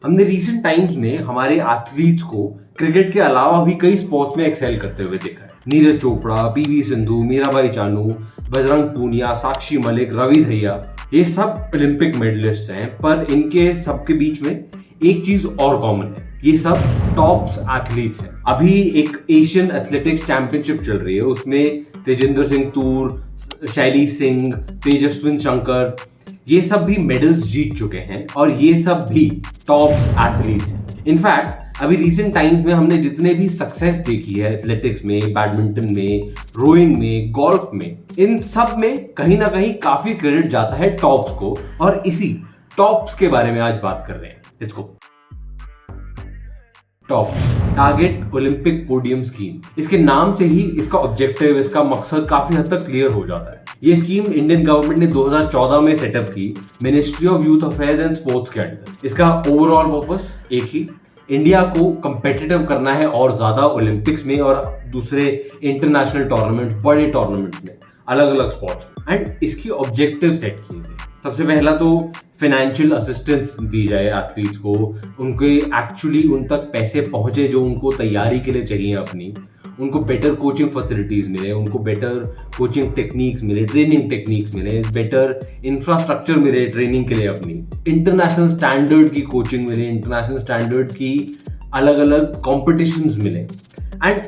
हमने recent times में हमारे एथलीट्स को क्रिकेट के अलावा भी कई स्पोर्ट्स में एक्सेल करते हुए देखा है। नीरज चोपड़ा, पीवी सिंधु, मीराबाई चानू, बजरंग पूनिया, साक्षी मलिक, रवि दहिया, ये सब ओलंपिक मेडलिस्ट हैं। पर इनके सबके बीच में एक चीज और कॉमन है, ये सब टॉप्स एथलीट्स हैं। अभी एक एशियन एथलेटिक्स चैंपियनशिप चल रही है, उसमें तेजिंदर सिंह तूर, शैली सिंह, तेजस्विन शंकर, ये सब भी मेडल्स जीत चुके हैं और ये सब भी टॉप एथलीट्स हैं। इनफैक्ट अभी रिसेंट टाइम्स में हमने जितने भी सक्सेस देखी है एथलेटिक्स में, बैडमिंटन में, रोइंग में, गोल्फ में, इन सब में कहीं ना कहीं काफी क्रेडिट जाता है टॉप्स को। और इसी टॉप्स के बारे में आज बात कर रहे हैं। Let's go. Top target Olympic podium scheme, इसके नाम से ही इसका ऑब्जेक्टिव, इसका मकसद काफी हद तक क्लियर हो जाता है। ये स्कीम इंडियन गवर्नमेंट ने 2014 में सेटअप की ministry of youth affairs and sports के अंडर। इसका ओवरऑल पर्पस एक ही, इंडिया को कंपेटिटिव करना है और ज्यादा ओलंपिक्स में और दूसरे इंटरनेशनल टूर्नामेंट्स, बड़े टूर्नामेंट्स में, अलग अलग स्पोर्ट्स। एंड इसकी ऑब्जेक्टिव सेट किए गए। सबसे पहला तो फाइनेंशियल असिस्टेंस दी जाए एथलीट्स को, उनके एक्चुअली उन तक पैसे पहुंचे जो उनको तैयारी के लिए चाहिए अपनी, उनको बेटर कोचिंग फैसिलिटीज मिले, उनको बेटर कोचिंग टेक्निक्स मिले, ट्रेनिंग टेक्निक्स मिले, बेटर इंफ्रास्ट्रक्चर मिले ट्रेनिंग के लिए अपनी, इंटरनेशनल स्टैंडर्ड की कोचिंग मिले, इंटरनेशनल स्टैंडर्ड की अलग अलग कॉम्पिटिशन्स मिले। एंड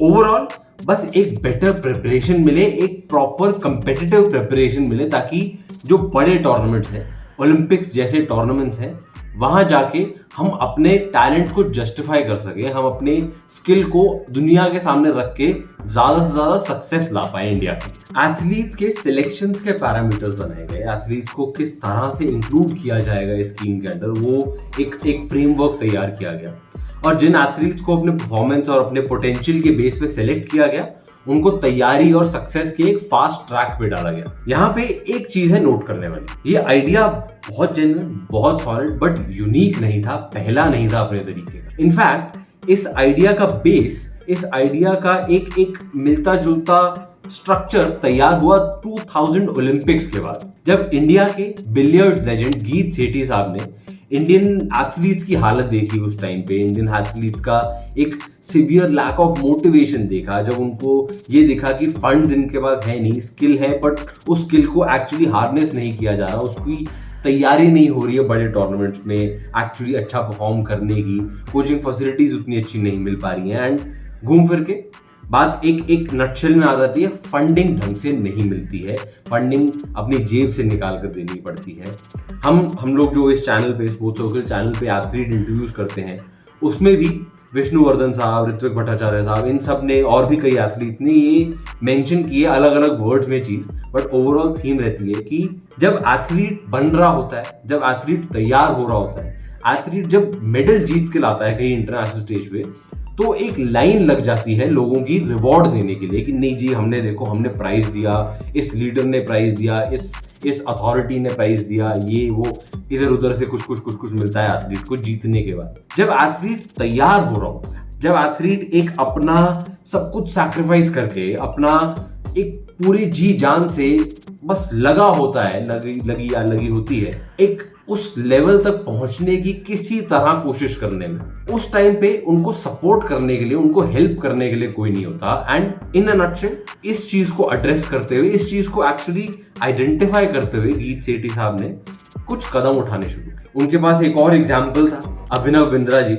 ओवरऑल बस एक बेटर प्रिपरेशन मिले, एक प्रॉपर कंपेटिटिव प्रिपरेशन मिले, ताकि जो बड़े टूर्नामेंट्स हैं, ओलंपिक्स जैसे टूर्नामेंट्स हैं, वहां जाके हम अपने टैलेंट को जस्टिफाई कर सके, हम अपने स्किल को दुनिया के सामने रख के ज्यादा से ज्यादा सक्सेस ला पाए इंडिया की। एथलीट्स के सिलेक्शंस के पैरामीटर्स बनाए गए, एथलीट्स को किस तरह से इंक्लूड किया जाएगा इस स्कीम के अंदर, वो एक फ्रेमवर्क तैयार किया गया। और जिन एथलीट्स को अपने परफॉर्मेंस और अपने पोटेंशियल के बेस पे सिलेक्ट किया गया, उनको तैयारी और सक्सेस के एक फास्ट ट्रैक पे डाला गया। यहाँ पे एक चीज है नोट करने वाली, ये आइडिया बहुत जेन्युइन, बहुत सॉलिड, बट यूनिक नहीं था, पहला नहीं था अपने तरीके का। इनफैक्ट इस आइडिया का बेस, इस आइडिया का एक मिलता जुलता स्ट्रक्चर तैयार हुआ 2000 ओलंपिक्स के बाद, जब इंडिया के बिलियर्ड्स लेजेंड गीत सेठी साहब ने इंडियन एथलीट्स की हालत देखी। उस टाइम पे इंडियन एथलीट्स का एक सिवियर लैक ऑफ मोटिवेशन देखा, जब उनको ये दिखा कि फंड्स इनके पास है नहीं, स्किल है बट उस स्किल को एक्चुअली हार्नेस नहीं किया जा रहा, उसकी तैयारी नहीं हो रही है बड़े टूर्नामेंट्स में एक्चुअली अच्छा परफॉर्म करने की, कोचिंग फैसिलिटीज उतनी अच्छी नहीं मिल पा रही हैं। एंड घूम फिर के बात एक नटशेल में आ जाती है, फंडिंग ढंग से नहीं मिलती है, फंडिंग अपनी जेब से निकाल कर देनी पड़ती है। हम लोग जो इस चैनल पे, स्पोर्ट्स सर्कल चैनल पे एथलीट इंटरव्यूज करते हैं, उसमें भी विष्णुवर्धन साहब, ऋत्विक भट्टाचार्य साहब, इन सब ने और भी कई एथलीट ने ये मेंशन किए अलग अलग वर्ड्स में चीज, बट ओवरऑल थीम रहती है कि जब एथलीट बन रहा होता है, जब एथलीट तैयार हो रहा होता है, एथलीट जब मेडल जीत के लाता है कहीं इंटरनेशनल स्टेज पे, तो एक लाइन लग जाती है लोगों की रिवॉर्ड देने के लिए कि नहीं जी, हमने देखो, हमने प्राइज दिया, इस लीडर ने प्राइज दिया, इस अथॉरिटी ने प्राइज दिया, ये वो, इधर उधर से कुछ मिलता है एथलीट को जीतने के बाद। जब एथलीट तैयार हो रहा होता है, जब एथलीट एक अपना सब कुछ सैक्रिफाइस करके, अपना एक पूरी जी जान से बस लगा होता है, लगी होती है एक उस लेवल तक पहुंचने की किसी तरह कोशिश करने में, उस टाइम पे उनको सपोर्ट करने के लिए, उनको हेल्प करने के लिए कोई नहीं होता। एंड इन अ नटशेल इस चीज को एड्रेस करते हुए, इस चीज को एक्चुअली आइडेंटिफाई करते हुए गीत सेठी साहब ने कुछ कदम उठाने शुरू किए। उनके पास एक और एग्जाम्पल था, अभिनव बिंद्रा जी,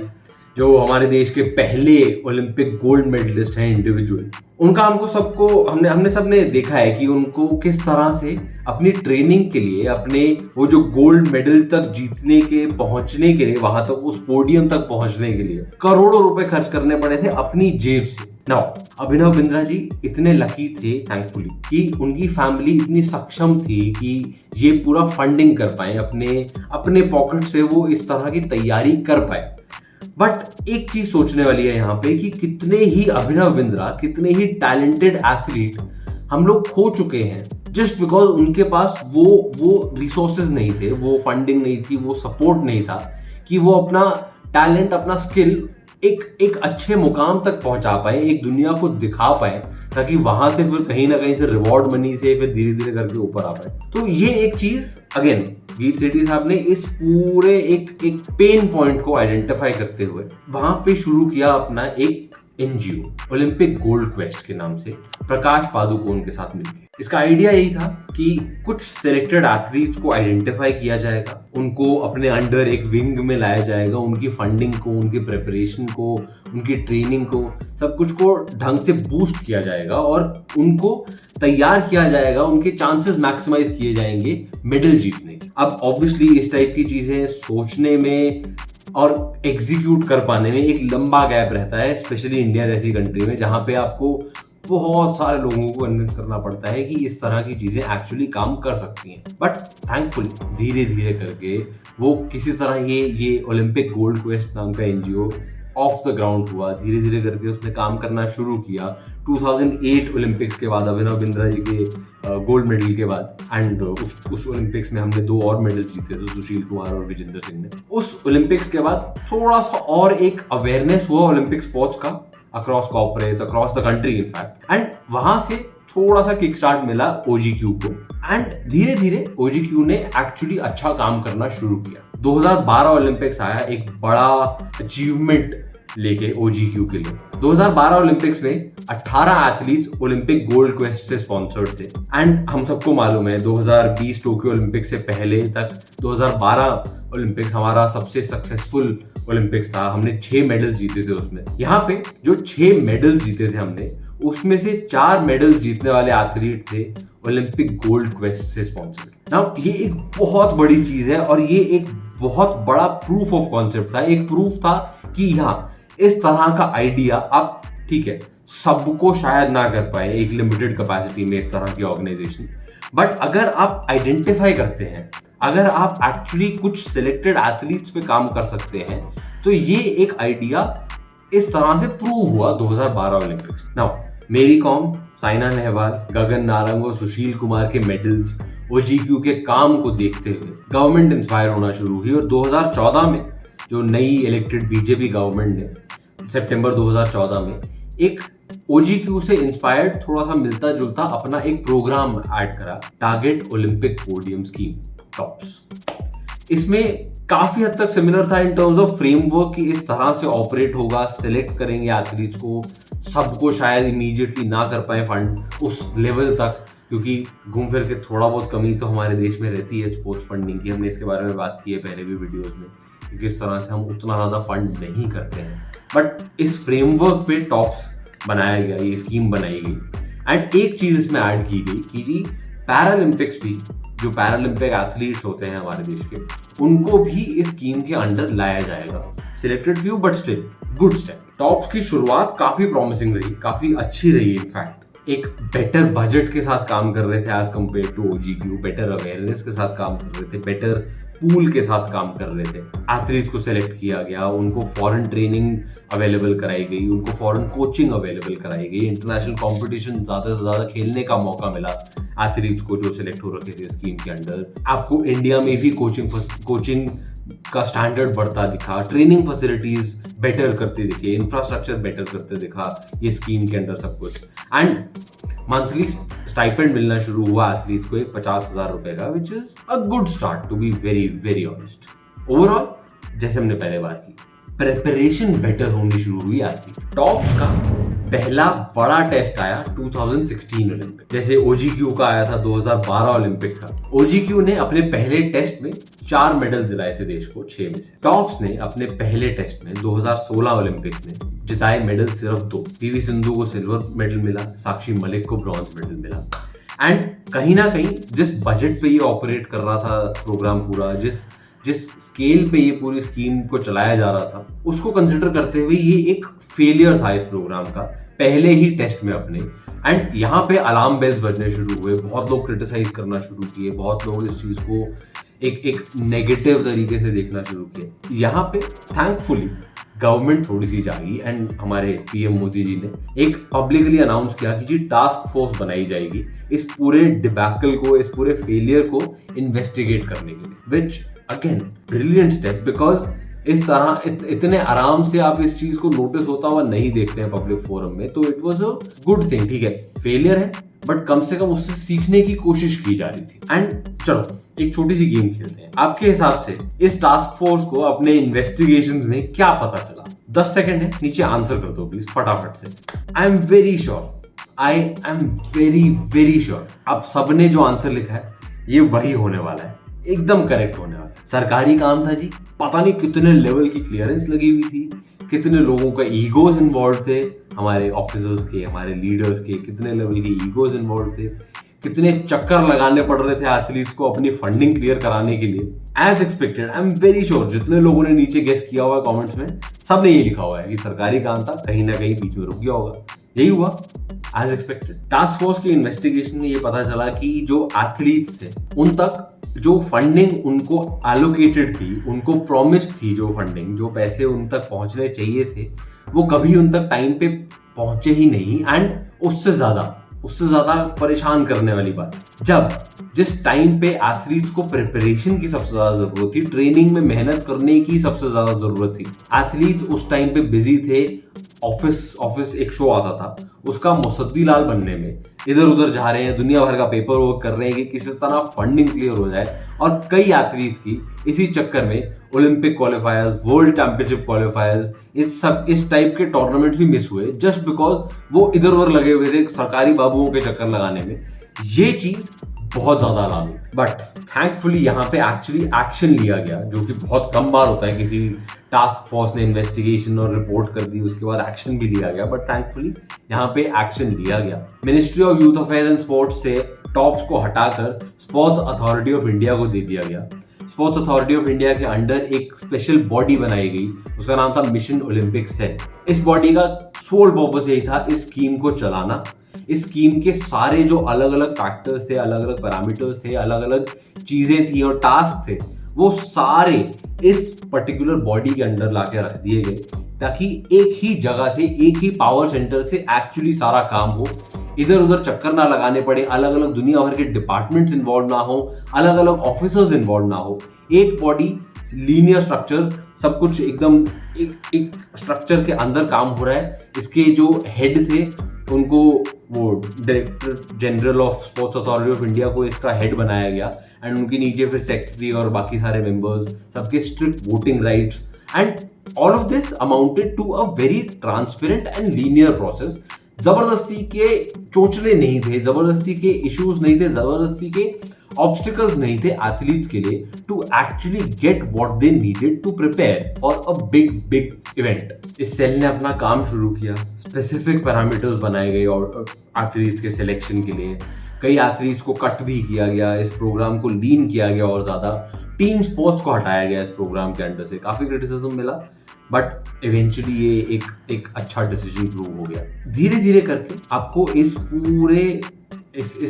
जो हमारे देश के पहले ओलंपिक गोल्ड मेडलिस्ट हैं इंडिविजुअल। उनका हमने सबने देखा है कि उनको किस तरह से अपनी ट्रेनिंग के लिए, अपने वो जो गोल्ड मेडल तक जीतने के, पहुंचने के लिए, वहां तक उस पोडियम तक पहुंचने के लिए करोड़ों रुपए खर्च करने पड़े थे अपनी जेब से। नाउ अभिनव बिंद्रा जी इतने लकी थे थैंकफुली कि उनकी फैमिली इतनी सक्षम थी कि ये पूरा फंडिंग कर पाए, अपने पॉकेट से वो इस तरह की तैयारी कर पाए। बट एक चीज सोचने वाली है यहाँ पे कि कितने ही अभिनव बिंद्रा, कितने ही टैलेंटेड एथलीट हम लोग खो चुके हैं जस्ट बिकॉज उनके पास वो रिसोर्सेज नहीं थे, वो फंडिंग नहीं थी, वो सपोर्ट नहीं था कि वो अपना टैलेंट, अपना स्किल एक अच्छे मुकाम तक पहुंचा पाए, एक दुनिया को दिखा पाए, ताकि वहां से फिर कहीं ना कहीं से रिवॉर्ड मनी से फिर धीरे धीरे करके ऊपर आ पाए। तो ये एक चीज अगेन गीत सेठी साहब ने इस पूरे एक पेन पॉइंट को आइडेंटिफाई करते हुए वहां पे शुरू किया अपना एक एनजीओ ओलंपिक गोल्ड क्वेस्ट के नाम से, प्रकाश पादुकोण के साथ मिलकर। इसका आइडिया यही था कि कुछ सिलेक्टेड एथलीट्स को आइडेंटिफाई किया जाएगा, उनको अपने अंडर एक विंग में लाया जाएगा, उनकी फंडिंग को, उनकी प्रिपरेशन को, उनकी ट्रेनिंग को, सब कुछ को ढंग से बूस्ट किया जाएगा और उनको तैयार किया जाएगा, उनके चांसेस मैक्सिमाइज किए जाएंगे मेडल जीतने के। अब ऑब्वियसली इस टाइप की चीजें सोचने में और एग्जीक्यूट कर पाने में एक लंबा गैप रहता है, स्पेशली इंडिया जैसी कंट्री में, जहां पे आपको बहुत सारे लोगों को कन्विंस करना पड़ता है कि इस तरह की चीजें एक्चुअली काम कर सकती हैं। बट थैंकफुली धीरे धीरे करके वो किसी तरह ये ओलंपिक गोल्ड क्वेस्ट नाम का एनजीओ ऑफ द ग्राउंड हुआ, धीरे धीरे करके उसने काम करना शुरू किया। 2008 ओलंपिक्स के बाद, अभिनव बिंद्रा जी के गोल्ड मेडल के बाद, एंड उस ओलंपिक्स में हमने 2 और मेडल जीते थे, सुशील कुमार और विजेंद्र सिंह ने। उस ओलंपिक्स के बाद थोड़ा सा और एक अवेयरनेस हुआ ओलंपिक स्पोर्ट्स का across corporates, across the country in fact, and वहां से थोड़ा सा किक स्टार्ट मिला ओजीक्यू को, एंड धीरे धीरे ओजीक्यू ने एक्चुअली अच्छा काम करना शुरू किया। 2012 ओलंपिक्स आया एक बड़ा अचीवमेंट लेके ओजीक्यू के लिए। 2012 ओलंपिक्स में 18 एथलीट्स ओलंपिक गोल्ड क्वेस्ट से स्पॉन्सर्ड थे, एंड हम सबको मालूम है 2020 टोक्यो ओलंपिक से पहले तक 2012 ओलंपिक्स हमारा सबसे सक्सेसफुल ओलंपिक्स था। हमने 6 मेडल जीते थे उसमें। यहाँ पे जो 6 मेडल जीते थे हमने, उसमें से 4 मेडल जीतने वाले एथलीट थे ओलंपिक गोल्ड क्वेस्ट से स्पॉन्सर्ड। नाउ ये एक बहुत बड़ी चीज है और ये एक बहुत बड़ा प्रूफ ऑफ कॉन्सेप्ट था, एक प्रूफ था कि यहाँ इस तरह का आइडिया आप, ठीक है, सबको शायद ना कर पाए एक लिमिटेड कैपेसिटी में इस तरह की ऑर्गेनाइजेशन, बट अगर आप आइडेंटिफाई करते हैं, अगर आप एक्चुअली कुछ सिलेक्टेड एथलीट्स पे काम कर सकते हैं, तो ये एक आइडिया इस तरह से प्रूव हुआ 2012 ओलंपिक्स। नाउ मेरी कॉम, साइना नेहवाल, गगन नारंग और सुशील कुमार के मेडल्स, ओजीक्यू के काम को देखते हुए गवर्नमेंट इंस्पायर होना शुरू हुई और 2014 में जो नई इलेक्टेड बीजेपी गवर्नमेंट ने सितंबर 2014 में एक ओजीक्यू से इंस्पायर्ड थोड़ा सा मिलता जुलता अपना एक प्रोग्राम ऐड करा, target Olympic podium scheme, tops. इसमें काफी हद तक सिमिलर था इन टर्म्स ऑफ फ्रेमवर्क कि इस तरह से ऑपरेट होगा, सिलेक्ट करेंगे एथलीट्स को, सबको शायद इमीडिएटली ना कर पाए फंड उस लेवल तक, क्योंकि घूम फिर के थोड़ा बहुत कमी तो हमारे देश में रहती है स्पोर्ट्स फंडिंग की। हमने इसके बारे में बात की है पहले भी वीडियोस में, क्योंकि इस तरह से हम उतना ज़्यादा फंड नहीं करते हैं। बट इस फ्रेमवर्क पे टॉप्स बनाया गया, ये स्कीम बनाई गई, एंड एक चीज़ इसमें ऐड की गई कि जी पैरालंपिक्स भी, जो पैरालंपिक एथलीट्स होते हैं हमारे देश के, उनको भी इस स्कीम के अंडर लाया जाएगा। Selected few but still good step. Tops की शुरुआत काफ़ी प्रॉमिसिंग रही, काफ़ी अच्छी रही। इनफैक्ट एक बेटर बजट के साथ काम कर रहे थे as compared to OGQ, better awareness के साथ काम कर रहे थे, बेटर पूल के साथ काम कर रहे थे। एथलीट्स को सेलेक्ट किया गया, उनको फॉरेन ट्रेनिंग अवेलेबल कराई गई, उनको फॉरेन कोचिंग अवेलेबल कराई गई, इंटरनेशनल कंपटीशन ज़्यादा से ज़्यादा खेलने का मौका मिला एथलीट्स को जो सिलेक्ट हो रखे थे स्कीम के अंडर। आपको इंडिया में भी कोचिंग का स्टैंडर्ड बढ़ता दिखा, ट्रेनिंग फैसिलिटीज बेटर करते दिखे, इंफ्रास्ट्रक्चर बेटर करते दिखा ये स्कीम के अंडर सब कुछ, एंड मंथली स्टाइपेंड मिलना शुरू हुआ एथलीट्स को 50,000 रुपए का, which is a good start to be very very honest. Overall जैसे हमने पहले बात की, प्रिपरेशन बेटर होनी शुरू हुई एथलीट्स। टॉप्स का पहला बड़ा टेस्ट आया 2016 ओलंपिक, जैसे ओजीक्यू का आया था 2012 ओलंपिक का। ओजीक्यू ने अपने पहले टेस्ट में 4 मेडल दिलाए थे देश को 6 में से। टॉप्स ने अपने पहले टेस्ट में 2016 ओलंपिक में जिताए मेडल सिर्फ 2। पीवी सिंधु को सिल्वर मेडल मिला, साक्षी मलिक को ब्रॉन्ज मेडल मिला, एंड कहीं ना कहीं जिस बजट पे ये ऑपरेट कर रहा था प्रोग्राम पूरा, जिस स्केल पे ये पूरी स्कीम को चलाया जा रहा था, उसको कंसिडर करते हुए ये एक फेलियर था इस प्रोग्राम का पहले ही टेस्ट में अपने। एंड यहाँ पे अलार्म बेल्स बजने शुरू हुए, बहुत लोग क्रिटिसाइज करना शुरू किए, बहुत लोग इस चीज को एक नेगेटिव तरीके से देखना शुरू किए। यहाँ पे थैंकफुली गवर्नमेंट थोड़ी सी जागी, एंड हमारे पीएम मोदी जी ने एक पब्लिकली अनाउंस किया कि जी टास्क फोर्स बनाई जाएगी इस पूरे डिबैकल को, इस पूरे फेलियर को इन्वेस्टिगेट करने के लिए, which again brilliant step, because इस तरह इतने आराम से आप इस चीज को नोटिस होता हुआ नहीं देखते हैं पब्लिक फोरम में, तो it was a good thing. ठीक है, फेलियर है, बट कम से कम उससे सीखने की कोशिश की जा रही थी। एंड चलो एक छोटी सी गेम खेलते हैं। आपके हिसाब से इस टास्क फोर्स को अपने इन्वेस्टिगेशन में क्या पता चला? 10 सेकंड है, नीचे आंसर कर दो प्लीज फटाफट से। आई एम वेरी श्योर आप सबने जो आंसर लिखा है ये वही होने वाला है, एकदम करेक्ट होने वाला है। सरकारी काम था जी, पता नहीं कितने लेवल की क्लियरेंस लगी हुई थी, कितने लोगों का ईगोज इन्वॉल्व थे, हमारे ऑफिसर्स के, हमारे लीडर्स के कितने लेवल के ईगोज इन्वॉल्व थे, कितने चक्कर लगाने पड़ रहे थे एथलीट्स को अपनी फंडिंग क्लियर कराने के लिए। As expected, I am very sure जितने लोगों ने नीचे गेस किया हुआ है कमेंट्स में, सबने ये लिखा हुआ है कि सरकारी काम था, कहीं ना कहीं बीच में रुक गया होगा। यही हुआ एज एक्सपेक्टेड। टास्क फोर्स की इन्वेस्टिगेशन में ये पता चला कि जो एथलीट्स थे उन तक जो फंडिंग उनको एलोकेटेड थी, उनको प्रॉमिस थी, जो फंडिंग, जो पैसे उन तक पहुंचने चाहिए थे, वो कभी उन तक टाइम पे पहुंचे ही नहीं। एंड उससे ज्यादा परेशान करने वाली बात, जिस टाइम पे एथलीट्स को प्रिपरेशन की सबसे ज्यादा जरूरत थी, ट्रेनिंग में मेहनत करने की सबसे ज्यादा जरूरत थी, एथलीट्स उस टाइम पे बिजी थे। ऑफिस एक शो आता था, उसका मुसद्दी लाल बनने में इधर उधर जा रहे हैं, दुनिया भर का पेपर वर्क कर रहे हैं कि किसी तरह फंडिंग क्लियर हो जाए। और कई एथलीट्स की इसी चक्कर में ओलंपिक क्वालिफायर्स, वर्ल्ड चैंपियनशिप क्वालिफायर्स, इस टाइप के टूर्नामेंट भी मिस हुए जस्ट बिकॉज वो इधर उधर लगे हुए थे सरकारी बाबुओं के चक्कर लगाने में। ये चीज बहुत ज्यादा अलार्मिंग। बट थैंकफुली यहाँ पे एक्चुअली एक्शन लिया गया, जो कि बहुत कम बार होता है। किसी टास्क फोर्स ने इन्वेस्टिगेशन और रिपोर्ट कर दी, उसके बाद एक्शन भी लिया गया, बट थैंकफुली यहाँ पे एक्शन लिया गया। Ministry of youth affairs and sports से टॉप्स को हटाकर स्पोर्ट्स अथॉरिटी ऑफ इंडिया को दे दिया गया। स्पोर्ट्स अथॉरिटी ऑफ इंडिया के अंडर एक स्पेशल बॉडी बनाई गई, उसका नाम था मिशन ओलंपिक सेल। इस बॉडी का सोल पर्पस यही था इस स्कीम को चलाना। इस स्कीम के सारे जो अलग अलग फैक्टर्स थे, अलग अलग पैरामीटर्स थे, अलग अलग चीजें थी और टास्क थे, वो सारे इस पर्टिकुलर बॉडी के अंडर लाके रख दिए गए, ताकि एक ही जगह से, एक ही पावर सेंटर से एक्चुअली सारा काम हो, इधर उधर चक्कर ना लगाने पड़े, अलग अलग दुनिया भर के डिपार्टमेंट्स इन्वॉल्व ना हो, अलग अलग ऑफिसर्स इन्वॉल्व ना हो। एक बॉडी, लीनियर स्ट्रक्चर, सब कुछ एकदम एक स्ट्रक्चर के अंदर काम हो रहा है। इसके जो हेड थे उनको वो director general of sports authority of India को इसका हेड बनाया गया, एंड उनके नीचे फिर सेक्रेटरी और बाकी सारे मेंबर्स, सबके strict voting rights, and all of this amounted to a very transparent and linear process. जबरदस्ती के चोचले नहीं थे, जबरदस्ती के इश्यूज नहीं थे, जबरदस्ती के ऑब्स्टिकल्स नहीं थे एथलीट्स के लिए to actually get what they needed to prepare for a big event. इस सेल ने अपना काम शुरू किया, स्पेसिफिक पैरामीटर्स बनाए गए और एथलीट्स के सिलेक्शन के लिए। कई एथलीट्स को कट भी किया गया, इस प्रोग्राम को लीन किया गया और ज्यादा टीम स्पोर्ट्स को हटाया गया इस प्रोग्राम के अंडर से। काफी क्रिटिसिज्म मिला, बट इवेंचुअली ये एक अच्छा डिसीजन प्रूव हो गया। धीरे धीरे करके आपको इस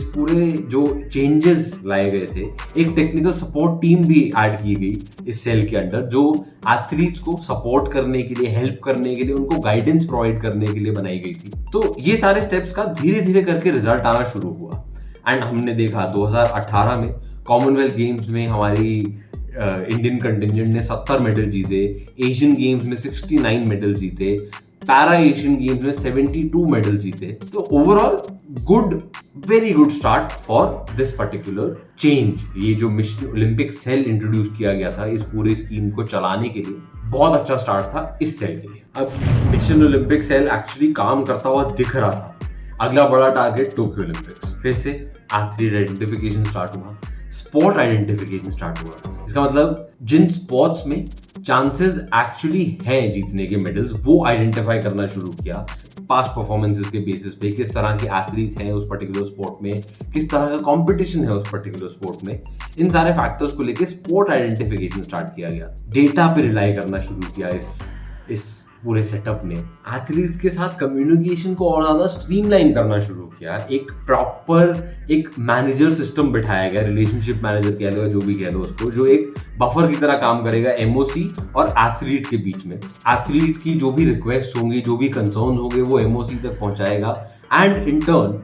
पूरे जो चेंजेस लाए गए थे, एक टेक्निकल सपोर्ट टीम भी ऐड की गई इस सेल के अंडर, जो एथलीट्स को सपोर्ट करने के लिए, हेल्प करने के लिए, उनको गाइडेंस प्रोवाइड करने के लिए बनाई गई थी। तो ये सारे स्टेप्स का धीरे धीरे करके रिजल्ट आना शुरू हुआ। एंड हमने देखा 2018 में कॉमनवेल्थ गेम्स में हमारी इंडियन कंटिजेंट ने 70 मेडल जीते, एशियन गेम्स में 69 मेडल जीते, पैरा एशियन गेम्स में 72 मेडल जीते। तो overall very good start for this particular change. ये जो मिशन ओलंपिक सेल इंट्रोड्यूस किया गया था इस पूरी स्कीम को चलाने के लिए, बहुत अच्छा स्टार्ट था इस सेल के लिए। अब मिशन ओलंपिक सेल एक्चुअली काम करता हुआ दिख रहा था। अगला बड़ा टारगेट टोक्यो ओलंपिक्स। फिर से एथलीट आइडेंटिफिकेशन स्टार्ट हुआ, स्पोर्ट आइडेंटिफिकेशन स्टार्ट हुआ। इसका मतलब जिन स्पोर्ट्स में चांसेस एक्चुअली हैं जीतने के मेडल्स, वो आइडेंटिफाई करना शुरू किया। पास्ट परफॉर्मेंसेस के बेसिस पे किस तरह के एथलीट्स हैं उस पर्टिकुलर स्पोर्ट में, किस तरह का कंपटीशन है उस पर्टिकुलर स्पोर्ट में, इन सारे फैक्टर्स को लेके स्पोर्ट आइडेंटिफिकेशन स्टार्ट किया गया। डेटा पे रिलाई करना शुरू किया इस पूरे सेटअप ने। एथलीट्स के साथ कम्युनिकेशन को और ज्यादा स्ट्रीमलाइन करना शुरू किया। एक प्रॉपर एक मैनेजर सिस्टम बिठाया गया, रिलेशनशिप मैनेजर कह लो, जो भी कह लो उसको, जो एक बफर की तरह काम करेगा एमओसी और एथलीट के बीच में। एथलीट की जो भी रिक्वेस्ट होंगी, जो भी कंसर्न होंगे, वो एमओसी तक पहुंचाएगा, एंड इन टर्न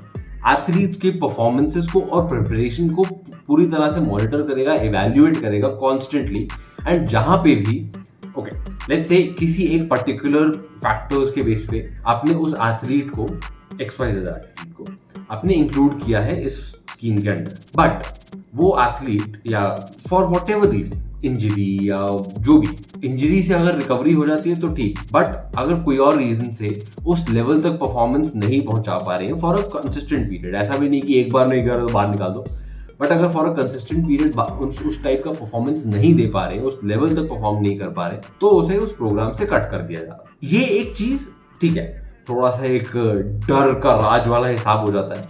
एथलीट्स के परफॉर्मेंसेस को और प्रिपरेशन को पूरी तरह से मॉनिटर करेगा, इवैल्यूएट करेगा कॉन्स्टेंटली। एंड जहां पे भी ओके, लेट्स से किसी एक पर्टिकुलर फैक्टर्स के बेस पे आपने उस एथलीट को XYZ एथलीट को आपने इंक्लूड किया है इस स्कीम के अंदर, बट वो एथलीट या फॉर व्हाटएवर रीजन इंजरी या जो भी इंजरी से अगर रिकवरी हो जाती है तो ठीक, बट अगर कोई और रीजन से उस लेवल तक परफॉर्मेंस नहीं पहुंचा पा रहे हैं फॉर अ कंसिस्टेंट पीरियड, ऐसा भी नहीं कि एक बार नहीं कर बाहर निकाल दो, बट अगर फॉर अ कंसिस्टेंट पीरियड उस टाइप का परफॉर्मेंस नहीं दे पा रहे हैं, उस लेवल तक परफॉर्म नहीं कर पा रहे, तो उसे उस प्रोग्राम से कट कर दिया जाता है। ये एक चीज ठीक है, थोड़ा सा एक डर का राज वाला हिसाब हो जाता है,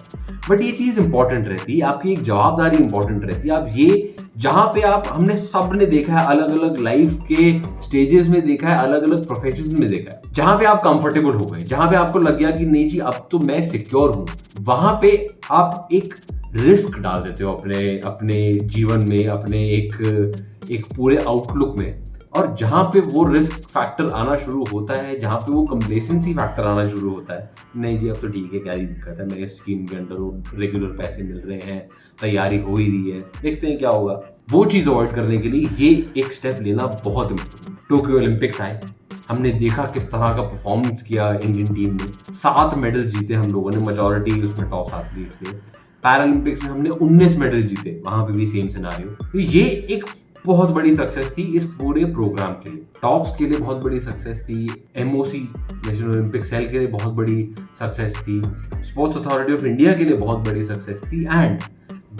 बट ये चीज इंपॉर्टेंट रहती है, आपकी एक जवाबदारी इंपॉर्टेंट रहती है। आप ये जहां पे आप हमने सब ने देखा है, अलग अलग लाइफ के स्टेजेस में देखा है, अलग अलग प्रोफेशन में देखा है, जहां पे आप कंफर्टेबल हो गए, जहां पे आपको लग गया कि नहीं जी अब तो मैं सिक्योर हूं, वहां पे आप एक रिस्क डाल देते हो अपने जीवन में, अपने एक पूरे आउटलुक में। और जहां पे वो रिस्क फैक्टर आना शुरू होता है, जहां पे वो कंप्लेसेंसी फैक्टर आना शुरू होता है, नहीं जी अब तो ठीक है, क्या ही दिक्कत है, मेरे स्कीम के अंडर रेगुलर पैसे मिल रहे हैं, तैयारी हो ही रही है, देखते हैं क्या होगा, वो चीज अवॉइड करने के लिए ये एक स्टेप लेना बहुत इंपॉर्टेंट। टोक्यो ओलंपिक्स आए, हमने देखा किस तरह का परफॉर्मेंस किया इंडियन टीम ने, 7 मेडल जीते हम लोगों ने, मेजॉरिटी उसमें टॉप एथलीट्स थे। पैरालंपिक्स में हमने 19 मेडल जीते, वहां पे भी सेम सिनारियो। तो ये एक बहुत बड़ी सक्सेस थी इस पूरे प्रोग्राम के लिए, टॉप्स के लिए बहुत बड़ी सक्सेस थी, MOC नेशनल ओलंपिक सेल के लिए बहुत बड़ी सक्सेस थी, स्पोर्ट्स अथॉरिटी ऑफ इंडिया के लिए बहुत बड़ी सक्सेस थी, एंड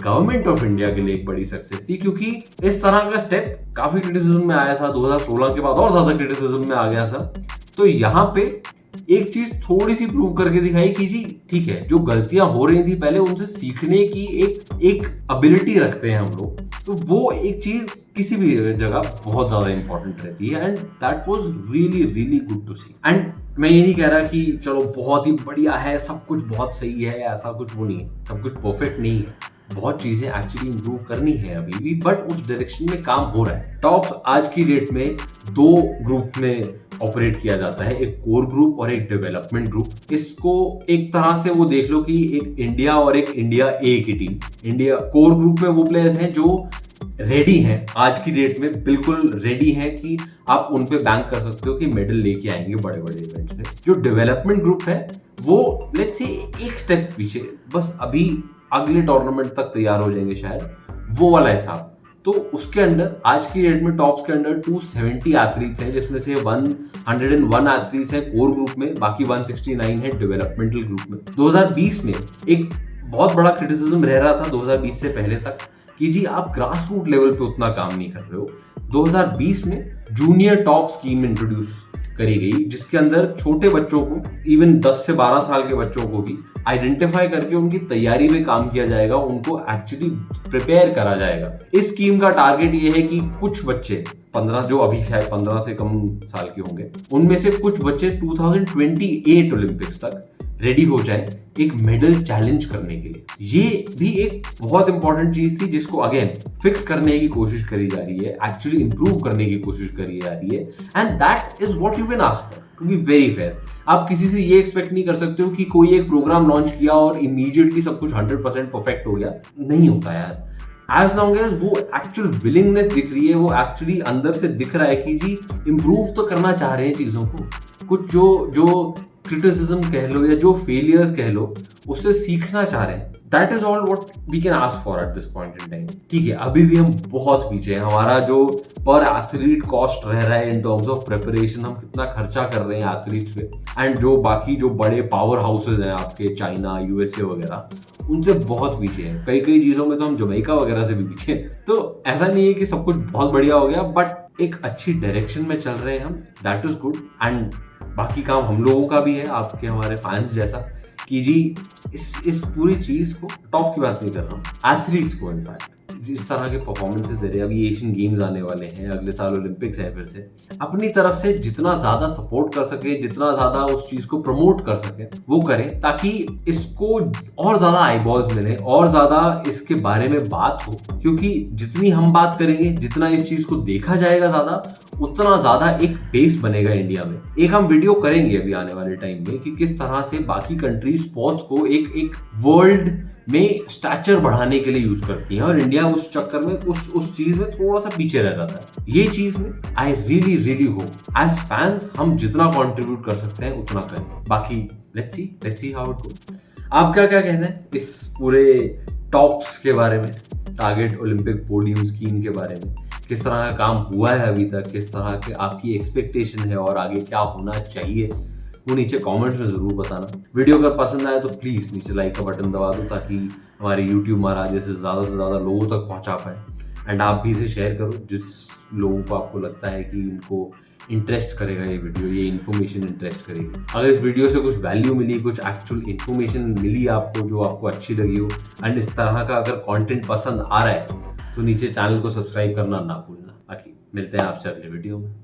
गवर्नमेंट ऑफ इंडिया के लिए एक बड़ी सक्सेस थी, क्योंकि इस तरह का स्टेप काफी क्रिटिसिज्म में आया था, 2016 के बाद और ज्यादा क्रिटिसिज्म में आ गया था। तो यहाँ पे एक चीज थोड़ी सी प्रूव करके दिखाई कि जी ठीक है, जो गलतियां हो रही थी पहले उनसे सीखने की एक एबिलिटी रखते हैं हम लोग, तो वो एक चीज किसी भी जगह बहुत ज्यादा इंपॉर्टेंट रहती है, and that was really really good to see. And मैं ये नहीं कह रहा कि चलो बहुत ही बढ़िया है, सब कुछ बहुत सही है, ऐसा कुछ वो नहीं है, सब कुछ परफेक्ट नहीं है, बहुत चीजें एक्चुअली इंप्रूव करनी है अभी भी, बट उस डायरेक्शन में काम हो रहा है। टॉप आज की डेट में 2 ग्रुप में ऑपरेट किया जाता है, एक कोर ग्रुप और एक डेवलपमेंट ग्रुप। इसको एक तरह से वो देख लो कि एक इंडिया और एक इंडिया ए की टीम। इंडिया कोर ग्रुप में वो प्लेयर्स हैं जो रेडी हैं, आज की डेट में बिल्कुल रेडी हैं कि आप उन पे बैंक कर सकते हो कि मेडल लेके आएंगे बड़े बड़े इवेंट्स में। जो डेवलपमेंट ग्रुप है वो लेट्स से एक स्टेप पीछे, बस अभी अगले टूर्नामेंट तक तैयार हो जाएंगे शायद, वो वाला हिसाब। तो उसके अंडर आज की डेट में टॉप्स के अंडर 270 एथलीट्स हैं, जिसमें से 101 एथलीट्स हैं कोर ग्रुप में, बाकी 169 है डेवलपमेंटल ग्रुप में। 2020 में एक बहुत बड़ा क्रिटिसिज्म रह रहा था 2020 से पहले तक कि जी आप ग्रास रूट लेवल पे उतना काम नहीं कर रहे हो। 2020 में जूनियर टॉप स्कीम इंट्रोड्यूस करी गई, जिसके अंदर छोटे बच्चों को, इवन 10 से 12 साल के बच्चों को भी आइडेंटिफाई करके उनकी तैयारी में काम किया जाएगा, उनको एक्चुअली प्रिपेयर करा जाएगा। इस स्कीम का टारगेट ये है कि कुछ बच्चे 15 जो अभी शायद 15 से कम साल के होंगे, उनमें से कुछ बच्चे 2028 ओलंपिक्स तक रेडी हो जाए एक मेडल चैलेंज करने के लिए। ये भी एक बहुत इंपॉर्टेंट चीज थी जिसको अगेन फिक्स करने की कोशिश करी जा रही है, एक्चुअली इंप्रूव करने की कोशिश करी जा रही है, and that is what you can ask for, to be very fair. आप किसी से ये एक्सपेक्ट नहीं कर सकते हो कि कोई एक प्रोग्राम लॉन्च किया और इमीडिएटली सब कुछ 100% परफेक्ट हो गया, नहीं होता यार। एज लॉन्ग एज वो एक्चुअल विलिंगनेस दिख रही है, वो एक्चुअली अंदर से दिख रहा है कि जी इंप्रूव तो करना चाह रहे हैं चीजों को, कुछ जो क्रिटिसिज्म कह लो या जो फेलियर्स कह लो, उससे सीखना चाह रहे हैं, that is all what we can ask for at this point in time. ठीक है, अभी भी हम बहुत पीछे हैं, हमारा जो पर एथलीट कॉस्ट रह रहा है इन टर्म्स ऑफ प्रिपरेशन, हम कितना खर्चा कर रहे हैं एथलीट्स पे, एंड जो बाकी जो बड़े पावर हाउसेज हैं आपके चाइना USA वगैरह, उनसे बहुत पीछे हैं। कई चीजों में तो हम जमैका वगैरह से भी पीछे हैं। तो ऐसा नहीं है कि सब कुछ बहुत बढ़िया हो गया, बट एक अच्छी डायरेक्शन में चल रहे हैं हम, दैट इज गुड। एंड बाकी काम हम लोगों का भी है, आपके हमारे फैंस जैसा, कि जी इस पूरी चीज को, टॉप की बात नहीं कर रहा हूँ, एथलीट्स को इनफैक्ट जिस तरह के परफॉर्मेंसेस दे रहे हैं, अभी एशियन गेम्स आने वाले हैं, अगले साल ओलंपिक्स है, फिर से अपनी तरफ से जितना ज्यादा सपोर्ट कर सके, जितना ज्यादा उस चीज को प्रमोट कर सके वो करें, ताकि इसको और ज्यादा आईबॉल्स मिले और ज्यादा इसके बारे में बात हो। क्योंकि जितनी हम बात करेंगे, जितना इस चीज को देखा जाएगा ज्यादा, उतना ज्यादा एक बेस बनेगा इंडिया में। एक हम वीडियो करेंगे अभी आने वाले टाइम में कि किस तरह से बाकी कंट्री स्पोर्ट्स को एक वर्ल्ड में स्टैचर बढ़ाने के लिए यूज करती हैं और इंडिया उस चक्कर में उस चीज में थोड़ा सा पीछे रह जाता है। ये चीज में I really hope as fans हम जितना कंट्रीब्यूट कर सकते हैं उतना करें। बाकी let's see how it goes. आप क्या कहना है इस पूरे टॉप्स के बारे में, टारगेट ओलंपिक पोडियम स्कीम के बारे में? किस तरह का काम हुआ है अभी तक, किस तरह के आपकी एक्सपेक्टेशन है और आगे क्या होना चाहिए, वो नीचे कमेंट्स में जरूर बताना। वीडियो अगर पसंद आए तो प्लीज नीचे लाइक का बटन दबा दो ताकि हमारे यूट्यूब महाराज से ज्यादा लोगों तक पहुंचा पाए। एंड आप भी इसे शेयर करो जिस लोगों को आपको लगता है कि इनको इंटरेस्ट करेगा ये वीडियो, ये इन्फॉर्मेशन इंटरेस्ट करेगी। अगर इस वीडियो से कुछ वैल्यू मिली, कुछ एक्चुअल इन्फॉर्मेशन मिली आपको जो आपको अच्छी लगी हो, एंड इस तरह का अगर कंटेंट पसंद आ रहा है तो नीचे चैनल को सब्सक्राइब करना ना भूलना। बाकी मिलते हैं आपसे अगले वीडियो में।